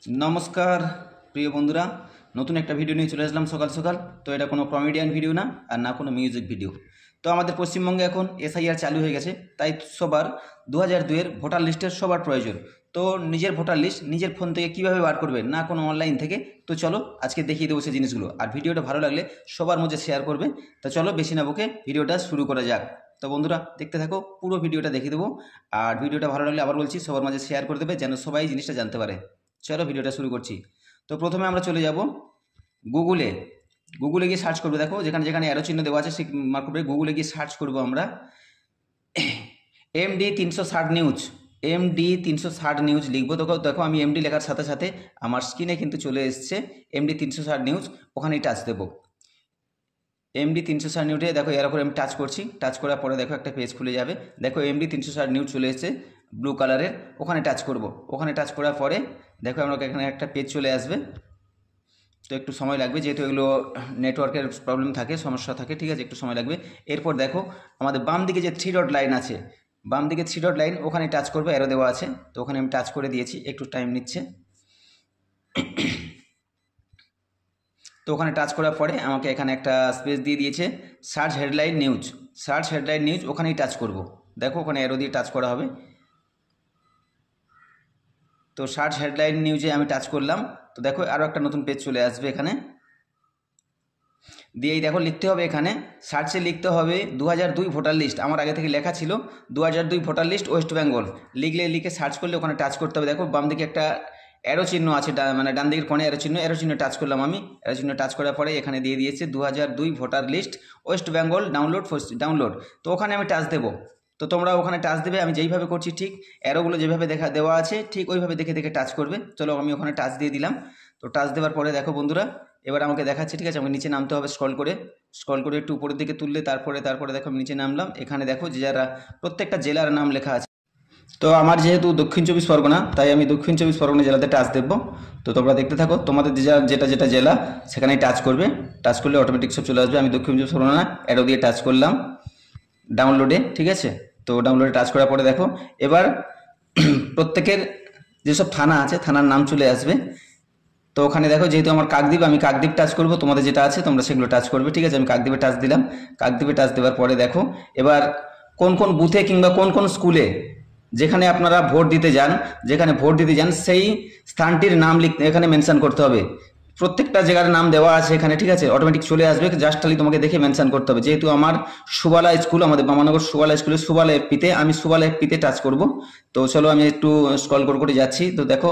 নমস্কার প্রিয় বন্ধুরা, নতুন একটা ভিডিও নিয়ে চলে আসলাম সকাল সকাল। তো এটা কোনো কমেডিয়ান ভিডিও না, আর না কোনো মিউজিক ভিডিও। তো আমাদের পশ্চিমবঙ্গে এখন এসআইআর চালু হয়ে গেছে, তাই সবার 2002-এর ভোটার লিস্টের সবার প্রয়োজন। তো নিজের ভোটার লিস্ট নিজের ফোন থেকে কীভাবে বার করবে, না কোনো অনলাইন থেকে। তো চলো আজকে দেখিয়ে দেবো সেই জিনিসগুলো, আর ভিডিওটা ভালো লাগলে সবার মধ্যে শেয়ার করবে। তো চলো বেশি না বকে ভিডিওটা শুরু করা যাক। তো বন্ধুরা দেখতে থাকো, পুরো ভিডিওটা দেখিয়ে দেবো। আর ভিডিওটা ভালো লাগলে আবার বলছি সবার মাঝে শেয়ার করে দেবে, যেন সবাই জিনিসটা জানতে পারে। চলো ভিডিওটা শুরু করছি। তো প্রথমে আমরা চলে যাব গুগলে। গুগলে গিয়ে সার্চ করবো, দেখো যেখানে যেখানে অ্যারো চিহ্ন দেওয়া আছে সেই মার্ক করে গুগলে গিয়ে সার্চ করবো আমরা MD 360 নিউজ। MD 360 নিউজ লিখবো। দেখো আমি MD লেখার সাথে সাথে আমার স্ক্রিনে কিন্তু চলে এসছে MD 360 নিউজ। ওখানেই টাচ দেবো। MD 360 নিউজে দেখো এর উপরে আমি টাচ করছি। টাচ করার পরে দেখো একটা পেজ খুলে যাবে। দেখো MD 360 নিউজ চলে এসছে ব্লু কালারের। ওখানে টাচ করব। ওখানে টাচ করার পরে দেখো আমরা এখানে একটা পেজ চলে আসবে। তো একটু সময় লাগবে, যেহেতু এগুলো নেটওয়ার্কের প্রবলেম থাকে, সমস্যা থাকে, ঠিক আছে, একটু সময় লাগবে। এরপর দেখো আমাদের বাম দিকে যে 3 ডট লাইন আছে, বাম দিকে 3 ডট লাইন, ওখানে টাচ করবো, অ্যারো দেওয়া আছে। তো ওখানে আমি টাচ করে দিয়েছি, একটু টাইম নিচ্ছে। তো ওখানে টাচ করার পরে আমাকে এখানে একটা স্পেস দিয়ে দিয়েছে search headline news. Search headline news ওখানেই টাচ করব। দেখো ওখানে অ্যারো দিয়ে টাচ করা হবে। তো সার্চ হেডলাইন নিউজে আমি টাচ করলাম। তো দেখো আরও একটা নতুন পেজ চলে আসবে এখানে। দিয়েই দেখো লিখতে হবে, এখানে সার্চে লিখতে হবে 2002 ভোটার লিস্ট। আমার আগে থেকে লেখা ছিল 2002 ভোটার লিস্ট ওয়েস্ট বেঙ্গল। লিখে সার্চ করলে ওখানে টাচ করতে হবে। দেখো বাম দিকে একটা অ্যারো চিহ্ন আছে, মানে ডান দিকের কোণে অ্যারো চিহ্ন টাচ করলাম আমি। অ্যারো চিহ্ন টাচ করার পরে এখানে দিয়ে দিয়েছে 2002 voter list West Bengal download. তো ওখানে আমি টাচ দেবো। তো তোমরা ওখানে টাচ দেবে, আমি যেইভাবে করছি ঠিক অ্যারোগুলো যেভাবে দেওয়া আছে ঠিক ওইভাবে দেখে দেখে টাচ করবে। চলো আমি ওখানে টাচ দিয়ে দিলাম। তো টাচ দেওয়ার পরে দেখো বন্ধুরা এবার আমাকে দেখাচ্ছে, ঠিক আছে, আমাকে নিচে নামতে হবে। স্ক্রল করে একটু উপরের দিকে তুললে তারপরে দেখো আমি নিচে নামলাম। এখানে দেখো যে যারা প্রত্যেকটা জেলার নাম লেখা আছে। তো আমার যেহেতু দক্ষিণ চব্বিশ পরগনা, তাই আমি দক্ষিণ চব্বিশ পরগনা জেলাতে টাচ দেবো। তো তোমরা দেখতে থাকো, তোমাদের যেটা জেলা সেখানেই টাচ করবে। টাচ করলে অটোমেটিক সব চলে আসবে। আমি দক্ষিণ চব্বিশ পরগনা অ্যারো দিয়ে টাচ করলাম ডাউনলোডে, ঠিক আছে। তো ডাউনলোডে টাচ করার পরে দেখো এবার প্রত্যেকের যেসব থানা আছে থানার নাম চলে আসবে। তো ওখানে দেখো যেহেতু আমার কাকদ্বীপ, আমি কাকদ্বীপ টাচ করব। তোমাদের যেটা আছে তোমরা সেগুলো টাচ করবে, ঠিক আছে। আমি কাকদ্বীপে টাচ দিলাম। কাকদ্বীপে টাচ দেওয়ার পরে দেখো এবার কোন কোন বুথে কিংবা কোন কোন স্কুলে যেখানে আপনারা ভোট দিতে যান সেই স্থানটির নাম এখানে মেনশন করতে হবে। প্রত্যেকটা জায়গার নাম দেওয়া আছে এখানে, ঠিক আছে, অটোমেটিক চলে আসবে। জাস্ট খালি তোমাকে দেখে মেনশন করতে হবে। যেহেতু আমার সুবালা স্কুল, আমাদের বামানগর সুবালা স্কুলে সুবালা এফপিতে, আমি সুবালা এফপিতে টাচ করব। তো চলো আমি একটু স্ক্রল করে যাচ্ছি। তো দেখো